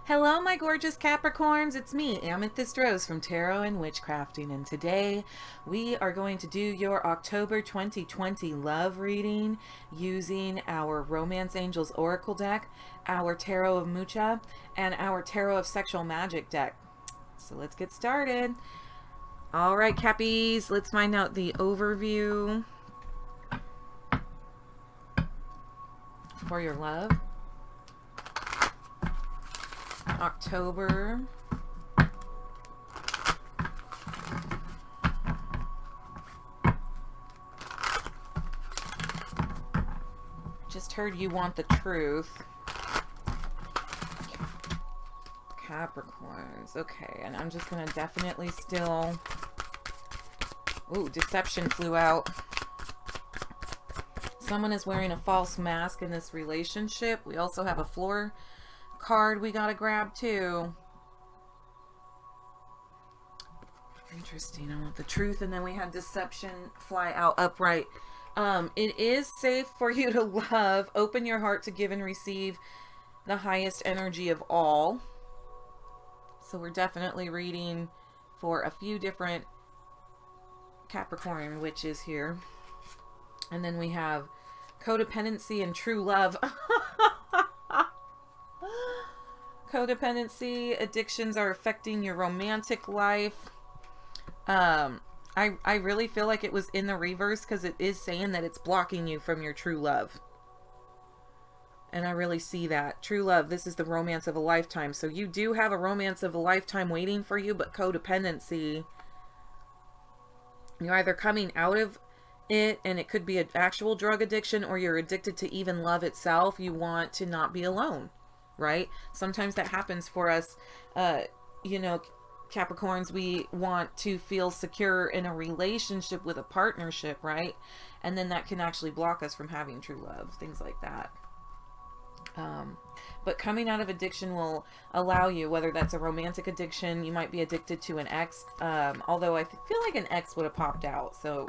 Hello, my gorgeous Capricorns. It's me, Amethyst Rose from Tarot and Witchcrafting, and today we are going to do your October 2020 love reading using our Romance Angels Oracle deck, our Tarot of MUCHA, and our Tarot of Sexual Magic deck. So let's get started. All right, Cappies, let's find out the overview for your love. October. Just heard you want the truth. Capricorns. Okay, and I'm just going to definitely still... Ooh, deception flew out. Someone is wearing a false mask in this relationship. We also have a floor card we gotta grab too. Interesting. I want the truth, and then we had deception fly out upright. It is safe for you to love. Open your heart to give and receive the highest energy of all. So we're definitely reading for a few different Capricorn witches here. And then we have codependency and true love. Codependency, addictions are affecting your romantic life. I really feel like it was in the reverse because it is saying that it's blocking you from your true love. And I really see that. True love, this is the romance of a lifetime. So you do have a romance of a lifetime waiting for you, but codependency, you're either coming out of it, and it could be an actual drug addiction, or you're addicted to even love itself. You want to not be alone. Right? Sometimes that happens for us, you know, Capricorns, we want to feel secure in a relationship with a partnership, right? And then that can actually block us from having true love, things like that. But coming out of addiction will allow you, whether that's a romantic addiction, you might be addicted to an ex, although I feel like an ex would have popped out. So,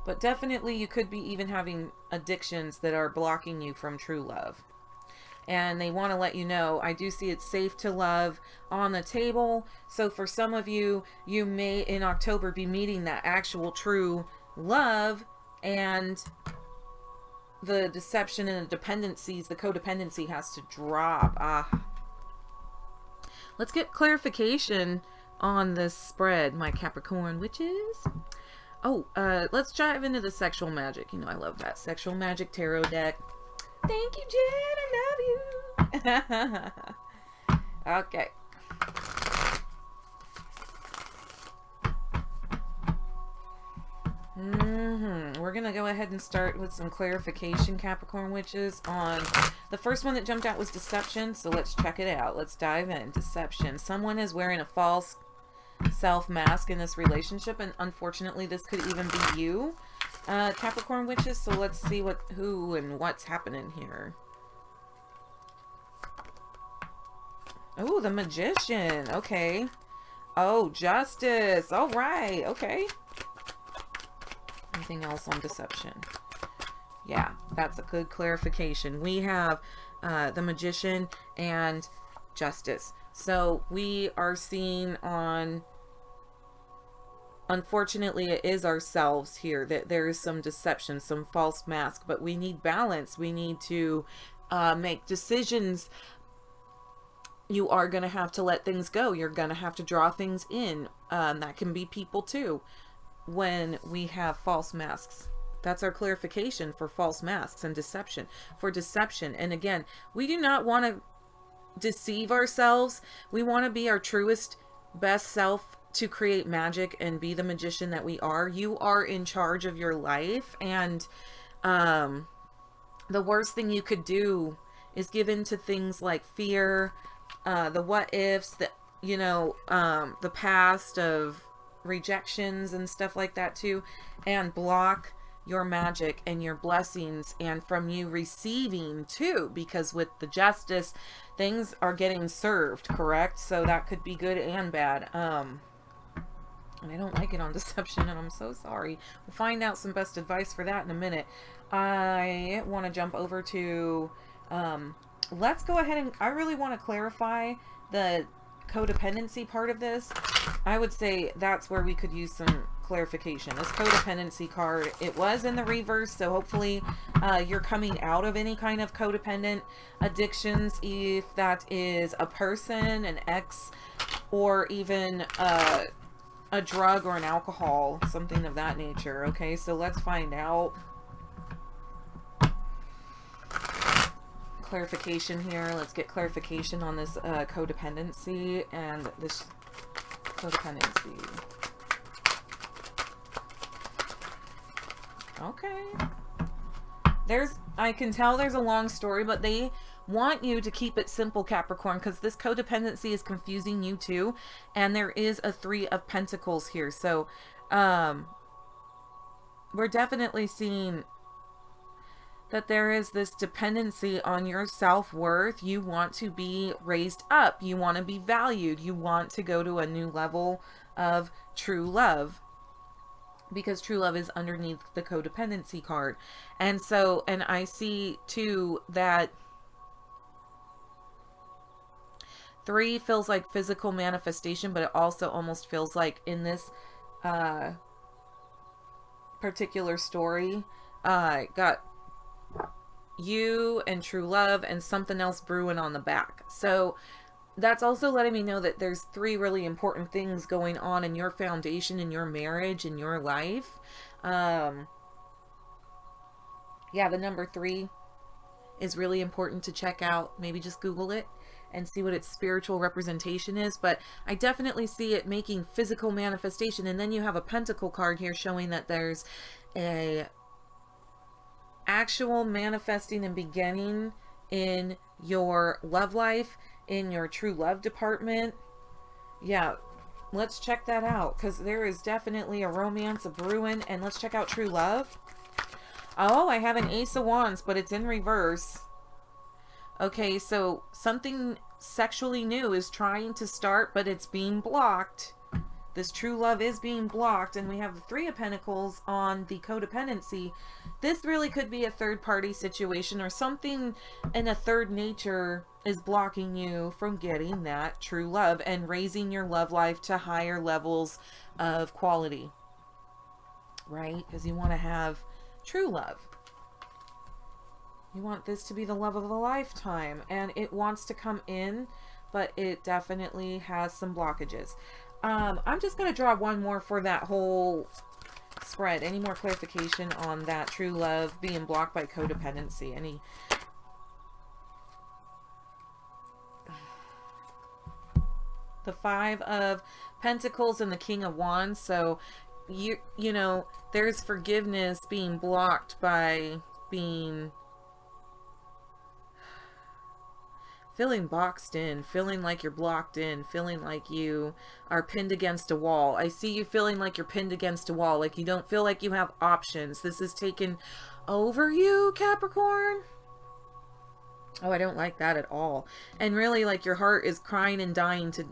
but definitely you could be even having addictions that are blocking you from true love. And they want to let you know, I do see it's safe to love on the table. So for some of you, you may in October be meeting that actual true love, and the deception and the dependencies, the codependency has to drop. Let's get clarification on this spread, my Capricorn witches. Let's dive into the sexual magic. You know, I love that sexual magic tarot deck. Thank you, Jen. I love you. Okay. We're going to go ahead and start with some clarification, Capricorn witches, on the first one that jumped out was deception. So let's check it out. Let's dive in. Deception. Someone is wearing a false self mask in this relationship, and unfortunately this could even be you, Capricorn witches. So let's see who and what's happening here. Oh, the magician. Okay. Oh, justice. All right. Okay. Anything else on deception? Yeah, that's a good clarification. We have the magician and justice. So we are seeing on, unfortunately, it is ourselves here, that there is some deception, some false mask, but we need balance. We need to make decisions. You are going to have to let things go. You're going to have to draw things in. That can be people too, when we have false masks. That's our clarification for false masks and deception. For deception, and again, we do not want to deceive ourselves. We want to be our truest, best self to create magic and be the magician that we are. You are in charge of your life, and the worst thing you could do is give in to things like fear, the what ifs, the past of rejections and stuff like that too, and block your magic and your blessings, and from you receiving too, because with the justice, things are getting served, correct? So that could be good and bad. And I don't like it on deception, and I'm so sorry. We'll find out some best advice for that in a minute. I want to jump over to let's go ahead and, I really want to clarify the codependency part of this. I would say that's where we could use some clarification. This codependency card, it was in the reverse, so hopefully you're coming out of any kind of codependent addictions, if that is a person, an ex, or even a drug or an alcohol, something of that nature. Okay, so let's find out. Clarification here. Let's get clarification on this codependency and this codependency. Okay. I can tell there's a long story, but they want you to keep it simple, Capricorn, because this codependency is confusing you too. And there is a 3 of Pentacles here. So, we're definitely seeing that there is this dependency on your self-worth. You want to be raised up. You want to be valued. You want to go to a new level of true love, because true love is underneath the codependency card. And so, and I see too that 3 feels like physical manifestation, but it also almost feels like in this particular story, got you and true love and something else brewing on the back. So that's also letting me know that there's 3 really important things going on in your foundation, in your marriage, in your life. Yeah, the number 3 is really important to check out. Maybe just Google it and see what its spiritual representation is. But I definitely see it making physical manifestation. And then you have a pentacle card here showing that there's a actual manifesting and beginning in your love life, in your true love department. Yeah, let's check that out, because there is definitely a romance, a brewing. And let's check out true love. Oh, I have an Ace of Wands, but it's in reverse. Okay, so something sexually new is trying to start, but it's being blocked. This true love is being blocked, and we have the 3 of Pentacles on the codependency. This really could be a third-party situation, or something in a third nature is blocking you from getting that true love and raising your love life to higher levels of quality, right? Because you want to have true love. You want this to be the love of a lifetime, and it wants to come in, but it definitely has some blockages. I'm just going to draw one more for that whole spread. Any more clarification on that true love being blocked by codependency? Any? The 5 of Pentacles and the King of Wands. So, you know, there's forgiveness being blocked by being... feeling boxed in, feeling like you're blocked in, feeling like you are pinned against a wall. I see you feeling like you're pinned against a wall, like you don't feel like you have options. This is taken over you, Capricorn. Oh, I don't like that at all. And really, like, your heart is crying and dying to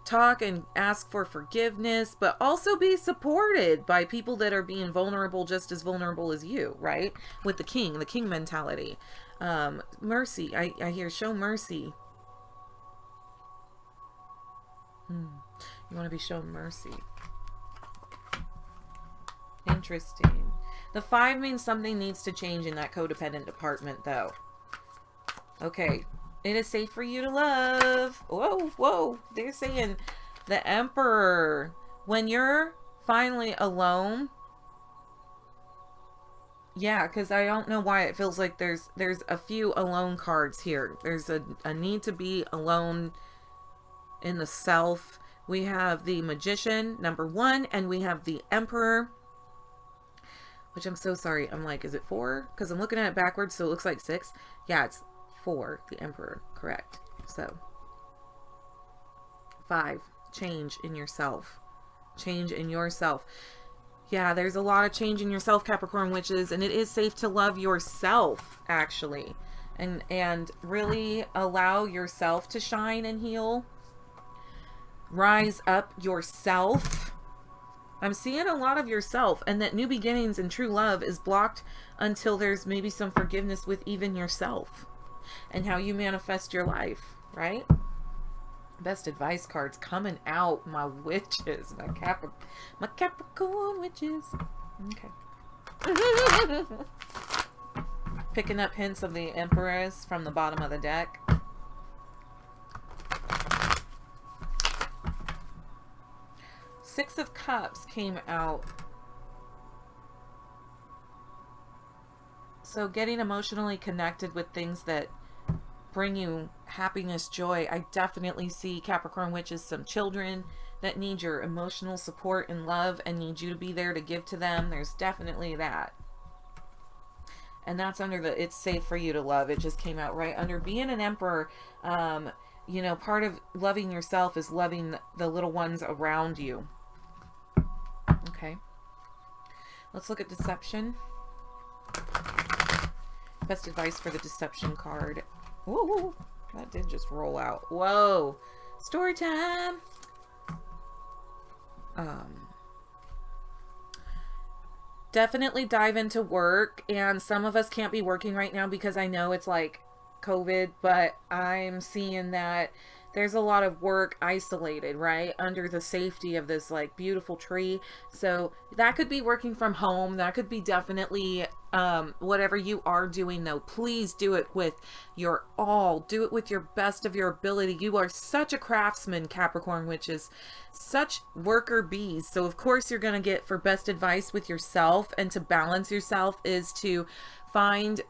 talk and ask for forgiveness, but also be supported by people that are being vulnerable, just as vulnerable as you, right? With the king mentality. Mercy. I hear show mercy. You want to be shown mercy. Interesting. The 5 means something needs to change in that codependent department, though. Okay. It is safe for you to love. Whoa, whoa. They're saying the Emperor. When you're finally alone. Yeah, because I don't know why it feels like there's a few alone cards here. There's a need to be alone in the self. We have the Magician, number 1, and we have the Emperor. Which I'm so sorry. I'm like, is it 4? Because I'm looking at it backwards, so it looks like 6. Yeah, it's 4, the Emperor, correct. So 5, change in yourself. Change in yourself. Yeah, there's a lot of change in yourself, Capricorn witches, and it is safe to love yourself, actually, and really allow yourself to shine and heal. Rise up yourself. I'm seeing a lot of yourself, and that new beginnings and true love is blocked until there's maybe some forgiveness with even yourself. and how you manifest your life, right? Best advice cards coming out, my witches, my Capricorn witches. Okay. Picking up hints of the Empress from the bottom of the deck. Six of Cups came out. So getting emotionally connected with things that bring you happiness, joy. I definitely see, Capricorn witches, some children that need your emotional support and love and need you to be there to give to them. There's definitely that. And that's under the it's safe for you to love. It just came out right under being an emperor. You know, part of loving yourself is loving the little ones around you. Okay. Let's look at deception. Best advice for the deception card. Whoa, that did just roll out. Whoa. Story time. Definitely dive into work, and some of us can't be working right now because I know it's like COVID, but I'm seeing that there's a lot of work isolated, right, under the safety of this like beautiful tree. So that could be working from home. That could be definitely whatever you are doing, though. Please do it with your all. Do it with your best of your ability. You are such a craftsman, Capricorn witches, such worker bees. So of course you're going to get, for best advice with yourself and to balance yourself, is to find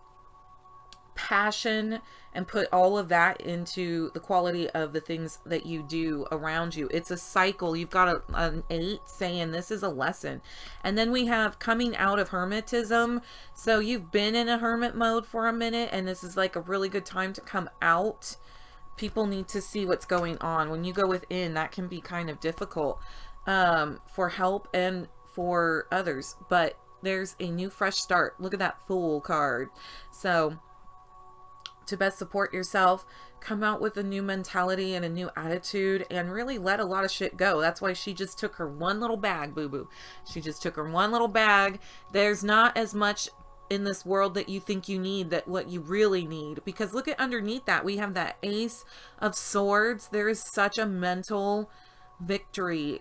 passion and put all of that into the quality of the things that you do around you. It's a cycle. You've got an 8 saying this is a lesson. And then we have coming out of hermetism. So you've been in a hermit mode for a minute, and this is like a really good time to come out. People need to see what's going on. When you go within, that can be kind of difficult for help and for others. But there's a new fresh start. Look at that Fool card. So to best support yourself, come out with a new mentality and a new attitude, and really let a lot of shit go. That's why she just took her one little bag, boo-boo. She just took her one little bag. There's not as much in this world that you think you need, that what you really need. Because look at underneath that, we have that Ace of Swords. There is such a mental victory.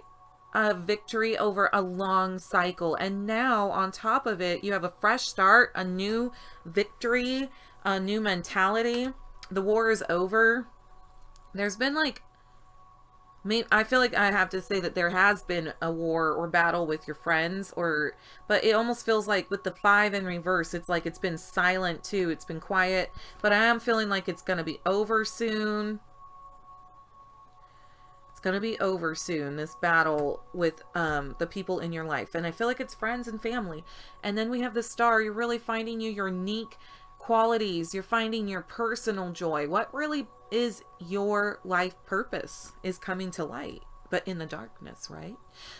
A victory over a long cycle. And now on top of it, you have a fresh start, a new victory, a new mentality. The war is over. There's been like, I feel like I have to say that there has been a war or battle with your friends, but it almost feels like with the 5 in reverse, it's like it's been silent too. It's been quiet, but I am feeling like it's going to be over soon. It's going to be over soon, this battle with the people in your life. And I feel like it's friends and family. And then we have the Star. You're really finding your unique qualities. You're finding your personal joy. What really is your life purpose is coming to light, but in the darkness, right?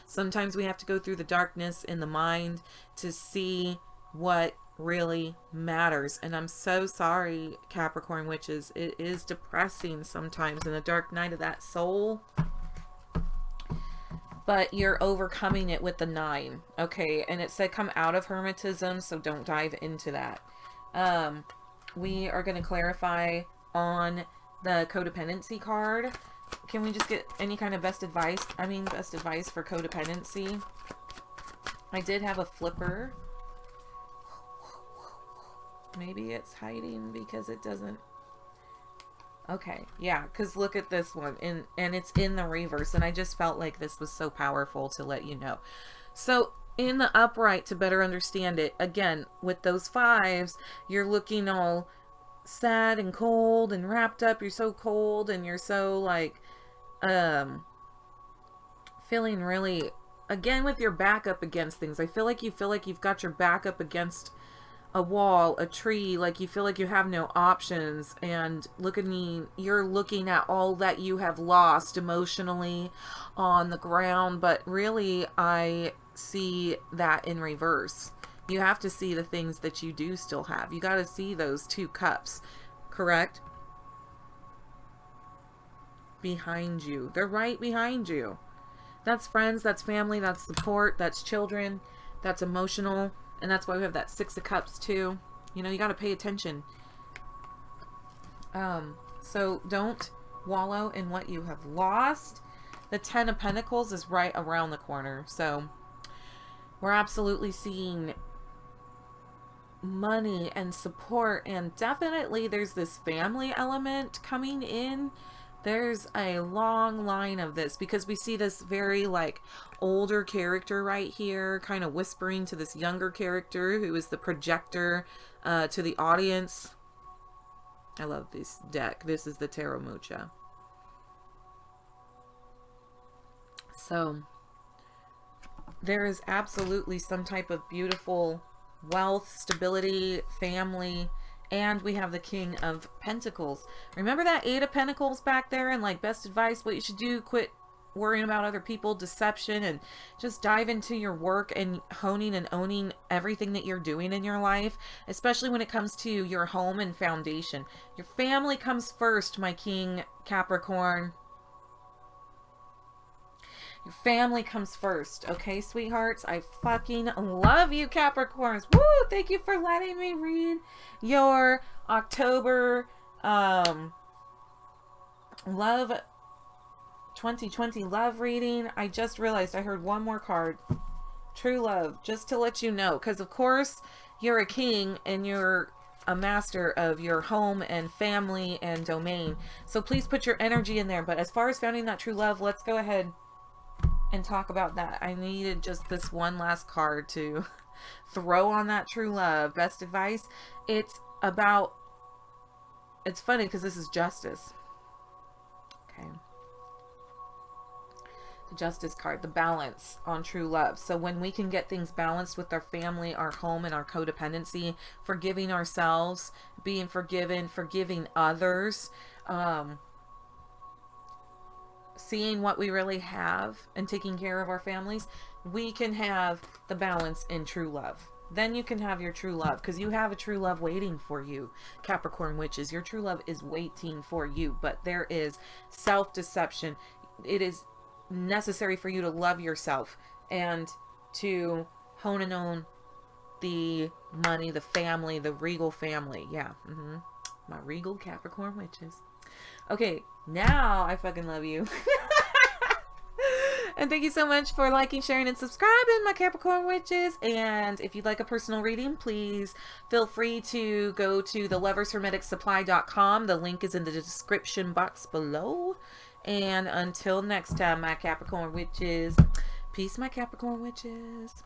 Sometimes we have to go through the darkness in the mind to see what really matters. And I'm so sorry, Capricorn witches. It is depressing sometimes in the dark night of that soul. But you're overcoming it with the 9. Okay, and it said come out of hermetism, so don't dive into that. We are going to clarify on the codependency card. Can we just get any kind of best advice? I mean, best advice for codependency. I did have a flipper. Maybe it's hiding because it doesn't. Okay, yeah, because look at this one, and it's in the reverse, and I just felt like this was so powerful to let you know. So in the upright, to better understand it, again, with those 5s, you're looking all sad and cold and wrapped up. You're so cold, and you're so like feeling really, again, with your back up against things. I feel like you've got your back up against a wall, a tree, like you feel like you have no options. And look at me, you're looking at all that you have lost emotionally on the ground, but really I see that in reverse. You have to see the things that you do still have. You got to see those 2 cups, correct? Behind you. They're right behind you. That's friends, that's family, that's support, that's children, that's emotional. And that's why we have that 6 of Cups too. You know, you got to pay attention. So don't wallow in what you have lost. The 10 of Pentacles is right around the corner. So we're absolutely seeing money and support, and definitely there's this family element coming in. There's a long line of this because we see this very like older character right here kind of whispering to this younger character who is the projector to the audience. I love this deck. This is the Tarot MUCHA. So there is absolutely some type of beautiful wealth, stability, family, and we have the King of Pentacles. Remember that 8 of Pentacles back there, and like best advice, what you should do, quit worrying about other people, deception, and just dive into your work and honing and owning everything that you're doing in your life, especially when it comes to your home and foundation. Your family comes first, my King Capricorn. Your family comes first, okay, sweethearts? I fucking love you, Capricorns. Woo! Thank you for letting me read your October love 2020 love reading. I just realized I heard one more card. True love, just to let you know, because of course you're a king and you're a master of your home and family and domain. So please put your energy in there. But as far as finding that true love, let's go ahead and talk about that. I needed just this one last card to throw on that true love. Best advice. It's about, it's funny because this is justice. Okay. The justice card, the balance on true love. So when we can get things balanced with our family, our home, and our codependency, forgiving ourselves, being forgiven, forgiving others, seeing what we really have and taking care of our families, we can have the balance in true love. Then you can have your true love, because you have a true love waiting for you, Capricorn witches. Your true love is waiting for you, but there is self-deception. It is necessary for you to love yourself and to hone and own the money, the family, the regal family. Yeah. My regal Capricorn witches. Okay, now I fucking love you. And thank you so much for liking, sharing, and subscribing, my Capricorn witches. And if you'd like a personal reading, please feel free to go to thelovershermeticsupply.com. The link is in the description box below. And until next time, my Capricorn witches, peace, my Capricorn witches.